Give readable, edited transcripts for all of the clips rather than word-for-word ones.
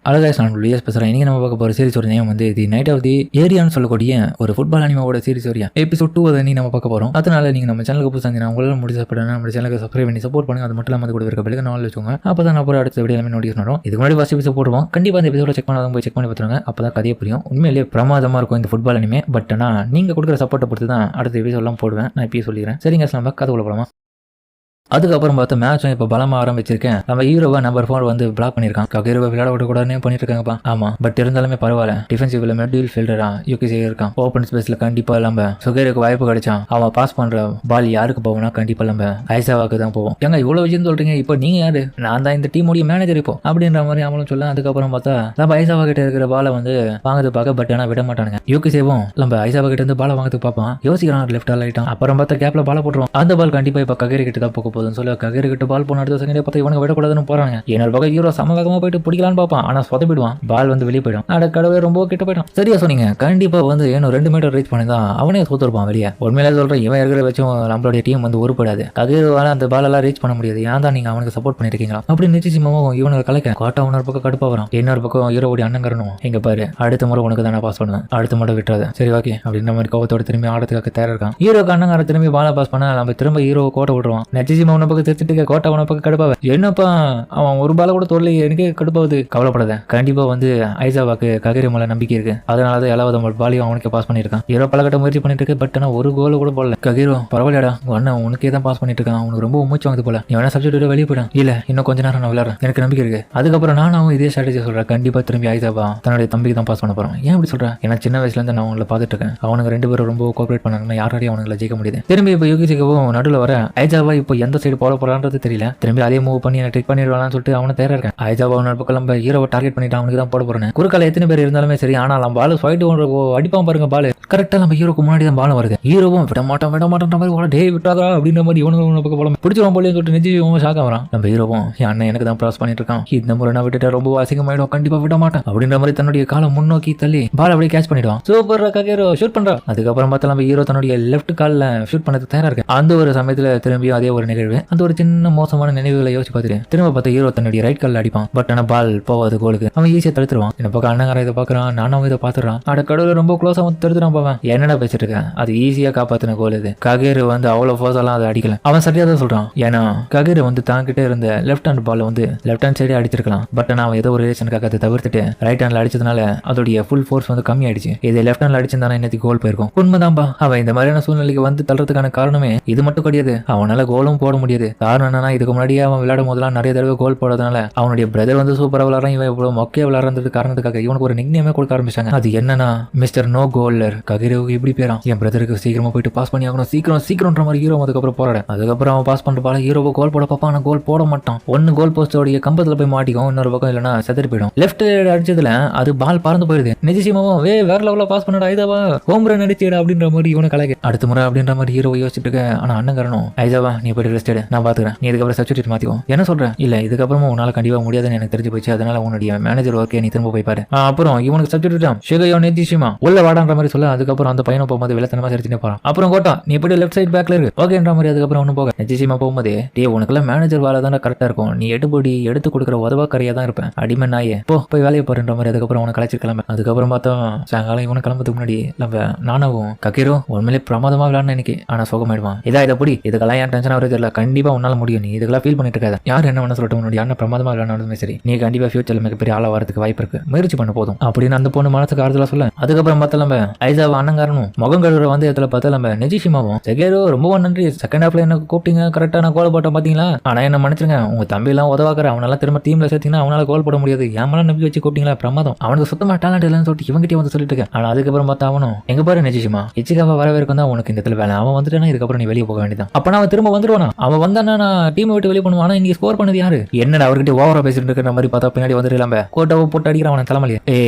அழகாய் நான் விஎஸ் பேசுகிறேன். இன்றைக்கி நம்ம பார்க்க போகிற சீரிஸ் ஒரு நேம் வந்து தி நைட் ஆஃப் தி ஏரியான்னு சொல்லக்கூடிய ஒரு ஃபுட்பால் அனிமாவோட சீரிஸ் வரையா எபிசோட் 2 அதை நம்ம பார்க்க போகிறோம். அதனால நீங்கள் நம்ம சேனலுக்கு புதுசாக இருந்தீங்கன்னா உங்களால் முடிச்சப்படணும் நம்ம சேனலுக்கு சப்ஸ்கிரைப் பண்ணி சப்போர்ட் பண்ணுங்க. அது மட்டும் இல்லாமல் கூட இருக்க பிள்ளைங்க நாள் வச்சுக்கோங்க. அப்போ தான் அப்புறம் அடுத்த வீடியோ எல்லாமே நோட்டீஸ் பண்ணுறோம். இதுக்கு முன்னாடி ஃபஸ்ட் எபிசோட் போடுவோம். கண்டிப்பாக அந்த எபிசோட செக் பண்ணாத போய் செக் பண்ணி பார்த்துருங்க. அப்போ தான் கதையை புரியும். உண்மையிலேயே பிரமாதமாக இருக்கும் இந்த ஃபுட்பால் அனிமே. பட் ஆனால் நீங்கள் கொடுக்குற சப்போர்ட்டை பொறுத்து தான் அடுத்த எபிசோட்லாம் போடுவேன். நான் இப்பயே சொல்லிக்கிறேன். சரிங்க, நம்ம கதை உள்ள போகலாமா? அதுக்கப்புறம் பார்த்தா மேட்சும் இப்போ பலமாக ஆரம்பிச்சிருக்கேன். நம்ம ஹீரோவை நம்பர் 4 வந்து பிளாக் பண்ணியிருக்கான். ஹீரோவை விளையாட விடக்கூடாதுன்னு பண்ணிட்டு இருக்காங்கப்பா. ஆமா, பட் இருந்தாலுமே பரவாயில்ல. டிஃபென்சிவ்ல மிடில் ஃபீல்டரா யூகே இருக்கான். ஓப்பன் ஸ்பேஸ்ல கண்டிப்பா நம்ம சுகேருக்கு வாய்ப்பு கிடைச்சான். அவன் பாஸ் பண்ற பால் யாருக்கு போவோம்னா கண்டிப்பா நம்ம ஐசாவாக்கு தான் போவோம். ஏங்க இவ்வளவு விஷயம் சொல்றீங்க, இப்போ நீங்க யாரு? நான் தான் இந்த டீமோடைய மேனேஜர் இப்போ அப்படின்ற மாதிரி அவங்களும் சொல்ல. அதுக்கப்புறம் பார்த்தா நம்ம ஐசாவா கிட்ட இருக்கிற பாலை வந்து வாங்குறது பார்க்க, பட் ஆனால் விட மாட்டானுங்க. யூகேவும் நம்ம ஐசாவா கிட்ட இருந்து பாலை வாங்குறதுக்கு பார்ப்பான். யோசிக்கிறான் லெஃப்டா லைட்டான். அப்புறம் பார்த்தா கேப்ல பாலை போட்டுருவான். அந்த பால் கண்டிப்பா இப்போ ககேரி கிட்ட தான் போக போதுன்னு சொல்ல ககேரி கிட்ட பால் போன அடுத்த செகண்டே பார்த்து இவனுக்கு விடக்கூடாதுன்னு போறாங்க. என்னோட பக்கம் ஹீரோ சமவேகமா போயிட்டு பிடிக்கலான்னு பார்ப்பான். ஆனா சொதப்பிடுவான். பால் வந்து வெளியே போயிடும். அட கடவுளே, ரொம்ப கிட்ட போயிடும். சரியா சொன்னீங்க. கண்டிப்பா வந்து ஏன்னா 2 மீட்டர் ரீச் பண்ணிதான் அவனே தோத்துருப்பான் வெளியே. உண்மையிலே சொல்றேன், இவன் இருக்கிற வச்சும் நம்மளுடைய டீம் வந்து உருப்படாது. ககேரிவால அந்த பால் எல்லாம் ரீச் பண்ண முடியாது. ஏன் தான் நீங்க அவனுக்கு சப்போர்ட் பண்ணிருக்கீங்களா அப்படி நிச்சயமாவும் இவனுக்கு கலைக்க கோட்டா இன்னொரு பக்கம் கடுப்பா வரும். இன்னொரு பக்கம் ஹீரோவுடைய அண்ணங்கரணும் எங்க பாரு, அடுத்த முறை உனக்கு தான் பாஸ் பண்ணுவேன், அடுத்த முறை விட்டுறாது. சரி ஓகே அப்படின்ற மாதிரி கோவத்தோட திரும்பி ஆடத்துக்காக தயாரா இருக்கான். ஹீரோக்கு அண்ணங்கார திரும்பி பால பாஸ் பண்ண நம்ம திரும்ப ஹீரோ கோட்டை விட்டுருவான். நிச்சயமா உன பக்கம் திருச்சிட்டு கோட்டை உன பக்கம் கடுப்பா. என்னப்பா அவன் ஒரு பால கூட தோல்ல எனக்கே கடுப்பாவது. கவலைப்படாத, கண்டிப்பா வந்து ஐசாவாக்கு ககேரி மேல நம்பிக்கை இருக்கு. அதனாலதான் 7வது பாலையும் அவனுக்கு பாஸ் பண்ணிருக்கான். ஹீரோ பலகட்ட முயற்சி பண்ணிட்டு இருக்கு. பட் ஆனா ஒரு கோல் கூட போடல. ககேரோ பரவாயில்லடா, அண்ணன் உனக்கே தான் பாஸ் பண்ணிட்டு இருக்கான். அவனுக்கு ரொம்ப மூச்சு வாங்குது போல. நீ வேணா சப்ஜெக்ட் வெளியே போயிடும். இல்ல இன்னும் கொஞ்ச நேரம் நான் விளையாடுறேன், எனக்கு நம்பிக்கை இருக்கு. அதுக்கப்புறம் நானும் இதே ஸ்ட்ராட்டஜி சொல்றேன். கண்டிப்பா திரும்பி ஐசாவா தன்னுடைய தம்பிக்கு தான் பாஸ் பண்ண போறோம். ஏன் இப்படி சொல்றேன்? ஏன்னா சின்ன வயசுல இருந்து நான் அவங்களை பார்த்துட்டு இருக்கேன். அவனுக்கு 2 பேரும் ரொம்ப கோஆபரேட் பண்ணாங்கன்னா யாராலையும் அவங்களை ஜெயிக்க முடியுது. திரும்பி இப்போ யூகிசிக்கவும் நடுவில் வர ஐசாவா இப்போ எந்த சைடு போட போறான்றது தெரியல. திரும்பி அதே மூவ் பண்ணி ட்ரிக் பண்ணிடுவான்னு சொல்லிட்டு அவனை தேர இருக்கேன். ஐசாவா பக்கம் நம்ம ஹீரோவை டார்கெட் பண்ணிட்டு அவனுக்கு தான் போட போறேன். குறுக்கால எத்தனை பேர் இருந்தாலுமே சரி, ஆனால் நம்ம பால் ஃபைட்டு அடிப்பான் பாருங்க. பால் கரெக்டா நம்ம ஹீரோக்கு முன்னாடி தான் பால் வருது. ஹீரோவும் விட மாட்டான் மாதிரி டே விட்டாதா அப்படின்ற மாதிரி இவனுக்கு பக்கம் போல பிடிச்சிடும் போல சொல்லிட்டு நிச்சயம் ஷாக் ஆகிறான். நம்ம ஹீரோவும் என் அண்ணன் எனக்கு தான் ப்ராஸ் பண்ணிட்டு இருக்கான். இந்த முறை நான் விட்டுட்டா ரொம்ப அசிங்கமாயிடும், கண்டிப்பா விட மாட்டேன் அப்படின்ற மாதிரி தன்னுடைய காலம் முன்னோக்கி தள்ளி பால் அப்படியே கேட்ச் பண்ணிடுவான். சூப்பர் ககேரோ ஷூட் பண்றான். அதுக்கப்புறம் பார்த்தா நம்ம ஹீரோ தன்னுடைய லெஃப்ட் காலில் ஷூட் பண்ணது தயாரா இருக்கு. அந்த ஒரு சமயத்துல திரும்பியும் அதே ஒரு நிகழ்வு, அந்த ஒரு சின்ன மோசமான நினைவுகளை யோசிச்சு பார்த்துட்டு திரும்ப பார்த்து ஹீரோ தன்னுடைய ரைட் காலில் அடிப்பான். பட் ஆனால் பால் போவாது கோலுக்கு. அவன் ஈஸியா தடுத்துருவான். இந்த பக்கம் அண்ணங்கார இதை பாக்குறான், நானும் இதை பாத்துறான். அட கடவுள், ரொம்ப க்ளோஸா வந்து தடுத்துறான். போவேன் என்னடா பேசிட்டு இருக்கேன், அது ஈஸியா காப்பாத்தின கோல் இது. ககேரு வந்து அவ்வளவு ஃபோர்ஸ் எல்லாம் அதை அடிக்கல. அவன் சரியா தான் சொல்றான். ஏன்னா ககேரு வந்து தாங்கிட்டே இருந்த லெஃப்ட் ஹேண்ட் பால் வந்து லெஃப்ட் ஹேண்ட் சைடே அடிச்சிருக்கலாம். பட் ஆனால் அவன் ஏதோ ஒரு ரீசனுக்காக அதை தவிர்த்துட்டு ரைட் ஹேண்ட்ல அடிச்சதுனால அதோடைய ஃபுல் ஃபோர்ஸ் வந்து கம்மி ஆயிடுச்சு. இது லெஃப்ட் ஹேண்ட்ல அடிச்சிருந்தானே இன்னைக்கு கோல் போயிருக்கும். உண்மைதான்பா. அவன் இந்த மாதிரியான சூழ்நிலைக்கு வந்து தள்ளுறதுக்கான காரணமே இது மட்டும் கிடையாது. அவனால கோலும் போட முடியாது. காரணம் என்னன்னா, இதுக்கு முன்னாடியே அவன் விளையாடும் போதெல்லாம் நிறைய தடவை கோல் போடுறதுனால அவனுடைய பிரதர் வந்து சூப்பரா விளையாடுறான், இவன் இவ்வளவு மொக்கையா விளையாடுறது காரணத்துக்காக இவனுக்கு ஒரு நிக்நேமே கொடுக்க ஆரம்பிச்சாங்க. அது என்னன்னா மிஸ்டர் நோ கோலர். ககேரோவுக்கு இப்படி பேரான். என் பிரதருக்கு சீக்கிரமா போயிட்டு பாஸ் பண்ணி ஆகணும், சீக்கிரம்ன்ற மாதிரி ஹீரோ அதுக்கப்புறம் போராட. அதுக்கப்புறம் அவன் பாஸ் பண்ற பால ஹீரோவை கோல் போட பார்ப்பான். ஆனா கோல் போட மாட்டான். ஒன்னு கோல் போஸ்டோடைய கம்பத்துல போய் மாட்டிக்கும், இன்னொரு பக்கம் இல்லைன்னா செதறி போயிடும். லெஃப்ட் அடிச்சதுல அது பால் பறந்து போயிருது. நிஜசியமாவும் வேற லெவலில் பாஸ் பண்ணடா ஐதாவா, ஹோம் ரன் அடிச்சிடா அப்படின்ற மாதிரி இவனை கலைக்கு அடுத்த முறை அப்படின்ற மாதிரி ஹீரோவை யோசிச்சுட்டு இருக்க. ஆனா அண்ணன் காரணம் ஐதாவா நீ போயிட்டு ரெஸ்ட் எடு, நான் பாத்துக்கிறேன், நீ இதுக்கப்புறம் சப்ஸ்டிட்யூட் மாத்திக்கும். என்ன சொல்றேன்? இல்ல இதுக்கப்புறமா உன்னால கண்டிப்பா முடியாதுன்னு எனக்கு தெரிஞ்சு போச்சு. அதனால உன்னுடைய மேனேஜர் ஒர்க்கே நீ திரும்ப போய் பாரு. அப்புறம் இவனுக்கு சப்ஸ்டிட்யூட் ஷிகையோ நிதிஷிமா உள்ள வாடான்ற மாதிரி சொல்ல. அதுக்கப்புறம் அந்த பையனை போகும்போது விளத்தனமா சரிச்சுட்டு போறான். அப்புறம் கோட்டா நீ போய் லெஃப்ட் சைட் பேக்ல இருக்கு ஓகேன்ற மாதிரி. அதுக்கப்புறம் ஒன்னும் போக நிதிஷிமா போகும்போது டே உனக்குலாம் மேனேஜர் வேலை தானே கரெக்டா இருக்கும், நீ எடுத்து கொடுக்குற உதவா கரையா தான் இருப்பேன், அடிமை நாயே போய் வேலையை போறன்ற மாதிரி. அதுக்கப்புறம் அவனை கலைச்சிருக்கலாமே. அதுக்கப்புறம் பார்த்தா சாயங்காலம் இவனை கிளம்புறதுக்கு முன்னாடி நம்ம நானாவும் ககேரோ உண்மையிலே பிரமாதமா விளையாடுன இன்னைக்கு, ஆனா சோகமாயிடுவான். இதை பொடி இதுக்கெல்லாம் ஏன் டென்ஷன் ஆகுறது இல்லை, கண்டிப்பா உன்னால முடியும், நீ இதுக்கெல்லாம் ஃபீல் பண்ணிட்டு இருக்காது. யார் என்ன வேணா சொல்லட்டும், உன்னுடைய அண்ணன் பிரமாதமா விளையாடுனதுமே சரி, நீ கண்டிப்பா ஃபியூச்சர்ல மிகப்பெரிய ஆளா வரதுக்கு வாய்ப்பு இருக்கு, முயற்சி பண்ண போதும் அப்படின்னு அந்த பொண்ணு மனசுக்கு ஆறுதலா சொல்ல. அதுக்கப்புறம் பார்த்தா நம்ம ஐசாவா அண்ணங்காரனும் முகம் கழுவுற வந்து இடத்துல பார்த்தா நம்ம நிஜிஷிமாவும் ககேரோ ரொம்ப நன்றி, செகண்ட் ஹாஃப்ல என்ன கூப்பிட்டீங்க, கரெக்டா நான் கோல் போட்டேன் பாத்தீங்களா, ஆனா என்ன மன்னிச்சிருங்க, உங்க தம்பி எல்லாம் உதவாக்குற, அவனால திரும்ப டீம்ல சேர்த்தீங்கன்னா அவனால கோல் போட முடியாது, ஏமெல்லாம் நம்பி வச்சு கூப்பிட்டீங்களா பிரமாதம், அவனுக்கு சுத்தமா டேலண்ட் இல்லைன்னு சொல்லிட்டு இவங்கிட்டே வந்து சொல்லிட்டு இருக்கேன். ஆனா அதுக்கப்புறம் பார்த்தா அவனும் எங்க பாரு நிஜிஷிமா இச்சிகாவா வரவேற்கும் தான் உனக்கு இந்த இடத்துல வேலை, அவன் வந்துட்டானா இதுக்கப்புறம் நீ வெளியே போக வேண்டியதான். அப்பனா அவன் திரும்ப வந்துருவானா, அவன் வந்தானா நான் டீம் விட்டு வெளியே பண்ணுவான். ஆனா இன்னைக்கு ஸ்கோர் பண்ணது யாரு, என்னடா அவர்கிட்ட ஓவரா பேசிட்டு இருக்கிற மாதிரி பார்த்தா பின்னாடி வந்துடலாம கோட்டாவை போட்டு அடிக்கிறான் அவனை தலைமையிலே.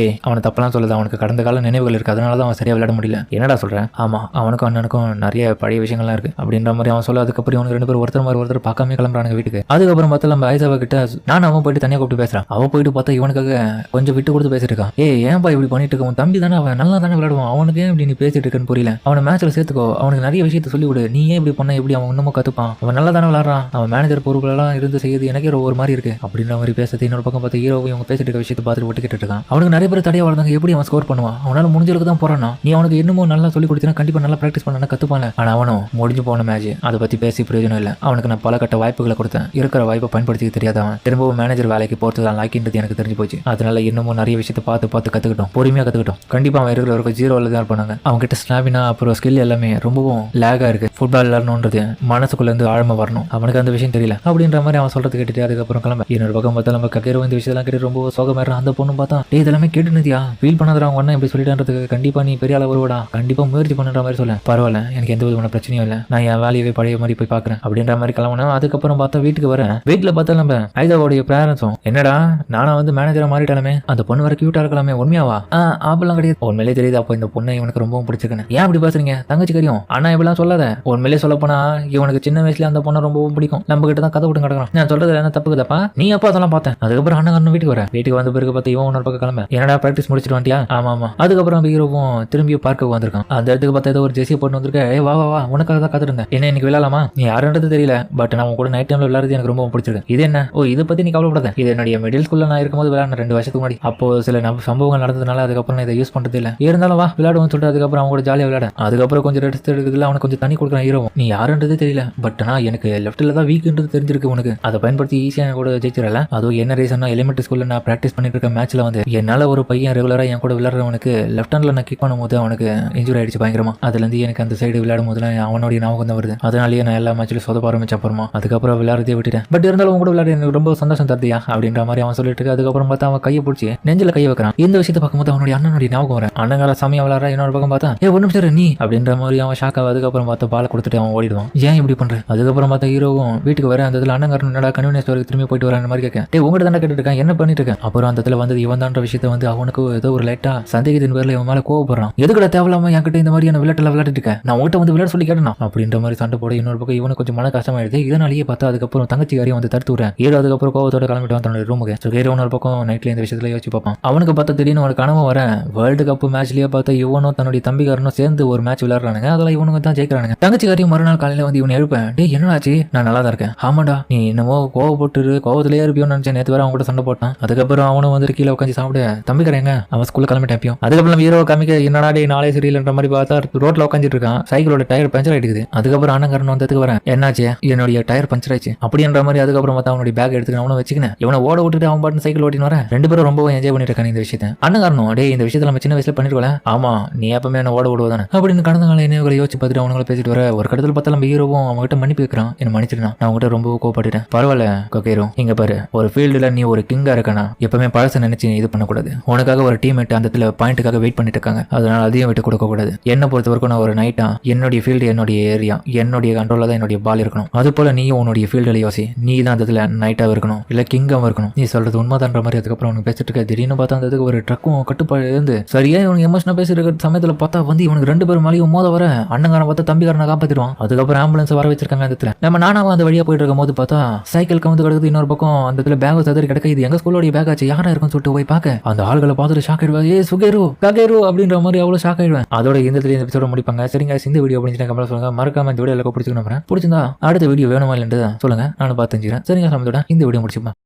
அவனை தப்பெல்லாம் சொல்லுது, அவனுக்கு கடந்த கால நினைவுகள் இருக்கு, அதனாலதான் அவன் சரியா விளையாட முடியல. என்னடா சொல்றேன்? ஆமா அவனுக்கும் அண்ணனுக்கும் நிறைய பழைய விஷயங்கள்லாம் இருக்கு அப்படின்ற மாதிரி அவன் சொல்ல. அதுக்கப்புறம் அவனுக்கு 2 பேரும் ஒருத்தர் பார்க்காம கிளம்புறாங்க வீட்டுக்கு. அதுக்கப்புறம் பார்த்தா நம்ம ஐசாவா கிட்ட நான் அவன் போயிட்டு தனியா கூப்பிட்டு பேசுறான். அவன் போயிட்டு பார்த்தா இவனுக்காக கொஞ்சம் விட்டு கொடுத்து பேசிட்டு இருக்கான். ஏன்பா இப்படி பண்ணிட்டு இருக்க, உன் தம்பி தானே, அவன் நல்லா தானே விளையாடுவான், அவனுக்கு ஏன் இப்படி நீ பேசிட்டு இருக்குன்னு புரியல, அவனை மேட்ச்ல சேர்த்துக்கோ, அவனுக்கு நிறைய விஷயத்த சொல்லி விடு, நீ ஏன் இப்படி பண்ண, எப்படி அவன் இன்னமும் கத்துப்பான், அவன் நல்லா தானே விளாட்றான், அவன் மேனேஜர் பொறுப்புலாம் இருந்து செய்யுது எனக்கே ஒரு மாதிரி இருக்கு அப்படின்ற மாதிரி பேசுறது. இன்னொரு பக்கம் பார்த்து ஹீரோவை இவங்க பேசிட்டு இருக்க விஷயத்தை பார்த்துட்டு ஒட்டுக்கிட்டு இருக்கான். அவனுக்கு நிறைய பேர் தடையா வளர்ந்தாங்க, எப்படி அவன் ஸ்கோர் பண்ணுவான், அவனால முடிஞ்சளவுக்கு தான் போறானா, நீ அவனுக்கு இன்னமும் நல்லா சொல்லி கொடுத்தீங்கன்னா கண்டிப்பா நல்லா பிராக்டிஸ் பண்ணா கத்துப்பாங்க. ஆனா அவனும் முடிஞ்சு போன மேட்ச் அதை பத்தி பேசி பிரயோஜனம் இல்லை. அவனுக்கு நான் பல கட்ட வாய்ப்புகளை கொடுத்தேன், இருக்கிற வாய்ப்பை பயன்படுத்தி தெரியாதவன் திரும்பவும் மேனேஜர் வேலைக்கு போறது தான் லாக்கின்றது எனக்கு தெரிஞ்சு போச்சு. அதனால இன்னமும் நிறைய விஷயத்தை பார்த்து கத்துக்கிட்டோம், பொறுமையா கத்துக்கிட்டோம். கண்டிப்பா அவன் இருக்கிற ஒரு 0 தான் இருப்பாங்க. அவங்க கிட்ட ஸ்டாமினா அப்புறம் ஸ்கில் எல்லாமே ரொம்பவும் லேகா இருக்கு. ஃபுட்பால் விளையாடணுன்றது மனசுக்குள்ள இருந்து ஆழமா வரணும், அவனுக்கு அந்த விஷயம் தெரியல அப்படின்ற மாதிரி அவன் சொல்றது கேட்டுட்டு அதுக்கப்புறம் கிளம்ப. இன்னொரு பக்கம் பார்த்தா நம்ம கக்கேரோ இந்த விஷயத்தெல்லாம் கேட்டு ரொம்ப சோகமாயிடும். அந்த பொண்ணு பார்த்தா டே இதெல்லாமே கேட்டுனதியா, ஃபீல் பண்ணாதடா அவங்க அண்ணன் இப்படி சொல்லிட்டான்றதுக்கு கண்டிப்பா நீ பெரிய அளவு வருவடா, கண்டிப்பா முயற்சி பண்ணுற மாதிரி சொல்ல. பரவாயில்ல, எனக்கு எந்த விதமான பிரச்சனையும் இல்லை, நான் என் வேலையவே பழைய மாதிரி போய் பாக்குறேன் அப்படின்ற மாதிரி கிளம்பணும். அதுக்கப்புறம் பார்த்தா வீட்டுக்கு வரேன். வீட்டுல பார்த்தா நம்ம ஐதாவோடைய பேரண்ட்ஸும் என்னடா நானா வந்து மேனேஜரா மாறிட்டாலுமே, அந்த பொண்ணு வர கியூட்டா இருக்கலாமே, உண்மையாவா? அப்படிலாம் கிடையாது, உண்மையிலே தெரியுது. அப்போ இந்த பொண்ணை இவனுக்கு ரொம்பவும் பிடிச்சிருக்கேன். ஏன் அப்படி பேசுறீங்க தங்கச்சி கரியும் அண்ணா இப்படிலாம் சொல்லாத. உண்மையிலே சொல்ல போனா இவனுக்கு சின்ன வயசுல அந்த பொண்ணை ரொம்பவும் பிடிக்கும், நம்ம கிட்ட தான் கதை விட்டு கிடக்குறான். நான் சொல்றது என்ன தப்பு தப்பா, நீ அப்பா அதெல்லாம் பார்த்தேன். அதுக்கப்புறம் அண்ணன் வீட்டுக்கு வர, வீட்டுக்கு வந்த பிறகு பார்த்து இவன் ஒரு பக்கம் கிளம்ப. என்னடா பிராக்டிஸ் முடிச்சிட்டு வந்துட்டியா? ஆமா. அதுக்கப்புறம் ஹீரோவும் திரும்பி பார்க்க வந்திருக்கான். அந்த இடத்துக்கு பார்த்தா ஏதோ ஒரு ஜெர்சி போட்டு வந்திருக்க. வா உனக்காக தான் காத்திருந்தேன். என்ன இன்னைக்கு விளையாடலாமா? நீ யாருன்றது தெரியல, பட் நான் கூட நைட் டைம்ல விளையாடுறது எனக்கு ரொம்ப பிடிச்சிருக்கு. இது என்ன? இதை பத்தி நீ கவலைப்படாத, இது என்னுடைய மிடில் ஸ்கூல்ல நான் இருக்கும்போது விளையாட 2 வருஷத்துக்கு முன்னாடி. அப்போ சில சம்பவங்கள் நடந்ததுனால அதுக்கப்புறம் நான் இதை யூஸ் பண்றது இல்ல. இருந்தாலும் வா விளையாடுவோம் சொல்லிட்டு அதுக்கப்புறம் அவங்க கூட ஜாலியா விளையாட. அதுக்கப்புறம் கொஞ்சம் ரெஸ்ட் எடுக்கிறதுல அவனுக்கு கொஞ்சம் தண்ணி கொடுக்குறான் ஹீரோவும். நீ யாருன்றது தெரியல, பட் நான் எனக்கு லெஃப்ட்ல தான் வீக்ன்றது தெரிஞ்சிருக்கு உனக்கு, அதை பயன்படுத்தி ஈஸியா கூட ஜெயிச்சிடல. அதுவும் என்ன ரீசன்னா எலிமெண்ட்ரி ஸ்கூல்ல நான் பிராக்டிஸ் பண்ணிட்டு இருக்க மேட்ச்ல வந்து என்னால ஒரு பையன் ரெகுலரா என் கூட விளையாடுறவனுக்கு லெஃப்ட் ஹேண்ட்ல நான் கிக் பண்ணும்போது அவனுக்கு இன்ஜுரி ஆயிடுச்சு பயங்கரமா. அதுல இருந்து எனக்கு அந்த சைடு விளையாடும் போதுல அவனுடைய ஞாபகம் தான் வருது. அதனாலேயே நான் எல்லா மேட்ச்லயும் சொதப்ப ஆரம்பிச்ச அப்புறமா அதுக்கப்புறம் விளையாடுறதே விட்டுட்டேன். பட் இருந்தாலும் அவங்க கூட விளையாட எனக்கு ரொம்ப சந்தோஷம் தருதியா அப்படின்ற மாதிரி அவன் சொல்லிட்டு இருக்கு. அதுக்கப்புறம் பார்த்தா அவன் கையை பிடிச்சி நெஞ்சில கையை வைக்கிறான். இந்த விஷயத்தை பார்க்கும்போது அவனுடைய அண்ணனுடைய ஞாபகம் வர. அண்ணங்கால சமயம் விளையாடுற. இன்னொரு பக்கம் பார்த்தா ஒரு நிமிஷம் நீ அப்படின்ற மாதிரி அவன் ஷாக். அதுக்கப்புறம் பார்த்தா பாலை கொடுத்துட்டு அவன் ஓடிடுவான். ஏன் இப்படி பண்ற? அதுக்கப்புறம் பார்த்தா ஹீரோவும் வீட்டுக்கு வர. அந்த இடத்துல அண்ணங்காரன் என்னடா கன்வீனியன்ஸ் ஸ்டோருக்கு திரும்பி போயிட்டு வர மாதிரி கேட்க. உங்ககிட்ட தானே கேட்டு இருக்கான், என்ன பண்ணிட்டு இருக்கேன்? அப்புறம் அந்த இடத்துல வந்து இவன் தான்ற விஷயத்த வந்து அவனுக்கு ஏதோ ஒரு லைட்டா சந்தேகத்தின் பேர்ல இவன் மேல கோவப்படுறான். எதுக்கட தேவையில்லாம என்கிட்ட இந்த மாதிரியான விளையாட்டுல விளையாட்டு இருக்கேன், நான் உங்ககிட்ட வந்து விளையாட சொல்லி கேட்டேன் அப்படின்ற மாதிரி சண்டை போட. இன்னொரு பக்கம் இவனுக்கு கொஞ்சம் மன கஷ்டமாயிடுது. இதனாலேயே பார்த்தா அதுக்கப்புறம் தங்கச்சிக்காரையும் வந்து தடுத்து விடுறேன். ஹீரோ அதுக்கப்புறம் கோவத்தோட கிளம்பிட்டு தன்னோட ரூமுக்கு. ஹீரோ ஒரு பக்கம் நைட்ல இந்த விஷயத்துல யோசிச்சு பார்ப்பான். அவனுக்கு பார்த்தா திடீர்னு ஒரு கனவு வர. வேர்ல்டு கப் மேட்ச்லயே பார்த்தா இவனும் தன்னுடைய தம்பிக்காரனும் சேர்ந்து ஒரு மேட்ச் விளையாடுறானுங்க. அதெல்லாம் இவனுக்கு தான் ஜெயிக்கிறானுங்க. தங்கச்சிக்காரையும் மறுநாள் காலையில வந்து இவன் எழுப்பேன். டே என்னடாச்சு? நான் நல்லா தான் இருக்கேன். ஆமாடா நீ என்னமோ கோவப்பட்டு கோவத்திலேயே இருப்பியோன்னு நினைச்சேன். நேற்று வேற அவங்க கூட சண்டை போட்டான். அதுக்கப்புறம் அவனும் வந்து கீழே உட்காந்து சாப்பிட. தம்பிக்காரங்க அவன் ஸ்கூல்ல கிளம்பிட்டேன். அதுக்கப்புறம் ஹீரோ காமிக்க என்னடா டே நாளே சரியில்லைன்ற மாதிரி பார்த்தா ரோட்ல உட்காந்துட்டு இருக்கான். சைக்கிளோட டயர் பஞ்சர் ஆயிடுது. அதுக்கப்புறம் அண்ணங்காரன் வந்ததுக்கு வரேன். என்னாச்சு? என்னுடைய டயர் பஞ்சர் ஆயிடுச்சு அப்படின்ற மாதிரி. அதுக்கப்புறம் பார்த்தா அவனுடைய பேக் எடுத்துக்க அவனும் வச்சுக்கினேன். இவனை ஓட விட்டுட்டு அவன் பாட்டு சைக்கிள் ஓட்டின்னு வரேன். 2 பேரும் ரொம்ப என்ஜாய் பண்ணிட்டு இருக்காங்க இந்த விஷயத்தை. அண்ணங்காரனும் டே இந்த விஷயத்துல நம்ம சின்ன வயசுல பண்ணிருக்கோம். ஆமா நீ எப்பவுமே என்ன ஓட விடுவதானே அப்படின்னு கடந்த கால நினைவுகளை யோசிச்சு பார்த்துட்டு அவனுங்களை பேசிட்டு வர. ஒரு கடத்தில் பார்த்தா நம்ம ஹீரோவும் அவங்ககிட்ட மன்னிப்பு வைக்கிறான். என்ன மன்னிச்சிருந்தான், நான் உங்ககிட்ட ரொம்ப கோவப்பட்டுட்டேன். பரவாயில்ல கொக்கேரோ, இங்க பாரு ஒரு ஃபீல்டுல நீ ஒரு கிங்கா இருக்கனா எப்பவுமே பழச நினைச்சு இது பண்ணக்கூடாது. உனக்காக ஒரு டீம்மேட் அந்த இடத்துல பாயிண்ட்டுக்காக வெயிட் பண்ணிட்டு இருக்காங்க, அதனால அதையும் விட்டு கொடுக்க கூடாது. என்ன பொறுத்த வரைக்கும் நான் ஒரு நைட்டா என்னுடைய ஃபீல்டு என்னுடைய ஏரியா என்னுடைய கண்ட்ரோல்ல தான் என்னுடைய பால் இருக்கணும். அது போல நீயும் உன்னுடைய ஃபீல்டுல யோசி, நீ தான் அந்த இடத்துல நைட்டாக இருக்கணும் இல்ல கிங்காவும் இருக்கணும். நீ சொல்றது உண்மைதான்ற மாதிரி. அதுக்கப்புறம் அவனுக்கு பேசிட்டு இருக்க. திடீர்னு பார்த்தா அந்த இதுக்கு ஒரு ட்ரக்கும் கட்டுப்பாடு இருந்து சரியா இவனுக்கு எமோஷனா பேசிட்டு இருக்க சமயத்துல பார்த்தா வந்து இவனுக்கு 2 பேரும் மேலேயும் மோத வர. அண்ணங்காரன் பார்த்தா தம்பிக்காரனை காப்பாத்திடுவான். அதுக்கப்புறம் ஆம்புலன்ஸ் வர வச்சிருக்காங்க. அந்த இடத்துல நம்ம நானாவும் அந்த வழியா போயிட்டு இருக்கும் போது பார்த்தா சைக்கிள் கவுந்து கிடக்குது. இன்னொரு பக்கம் அந்த இடத்துல பேக் சதறி கிடக்க. இது எங்க ஸ்கூலோடைய பேக் ஆச்சு, யாரா இருக்குன்னு சொல்லிட்டு போய் பார்க்க அந்த ஆள்களை பார்த்துட்டு ஷாக் ஆயிடுவா. சுகேரு ககேரு அப்படின்ற மாதிரி அவ்வளவு ஷாக் ஆயிடுவேன். அதோட இந்த எபிசோட முடிப்பாங்க. சரிங்க, இந்த வீடியோ பிடிச்சிருந்தா கமெண்ட் சொல்லுங்க. மறக்காம இந்த வீடியோ எல்லாம் பிடிச்சிருந்தா அடுத்த வீடியோ வேணுமா இல்லைன்னு சொல்லுங்க, நானும் பார்த்து தெரிஞ்சுக்கிறேன். சரிங்க, சமத்தோட இந்த வீடியோ முடிச்சுப்பேன்.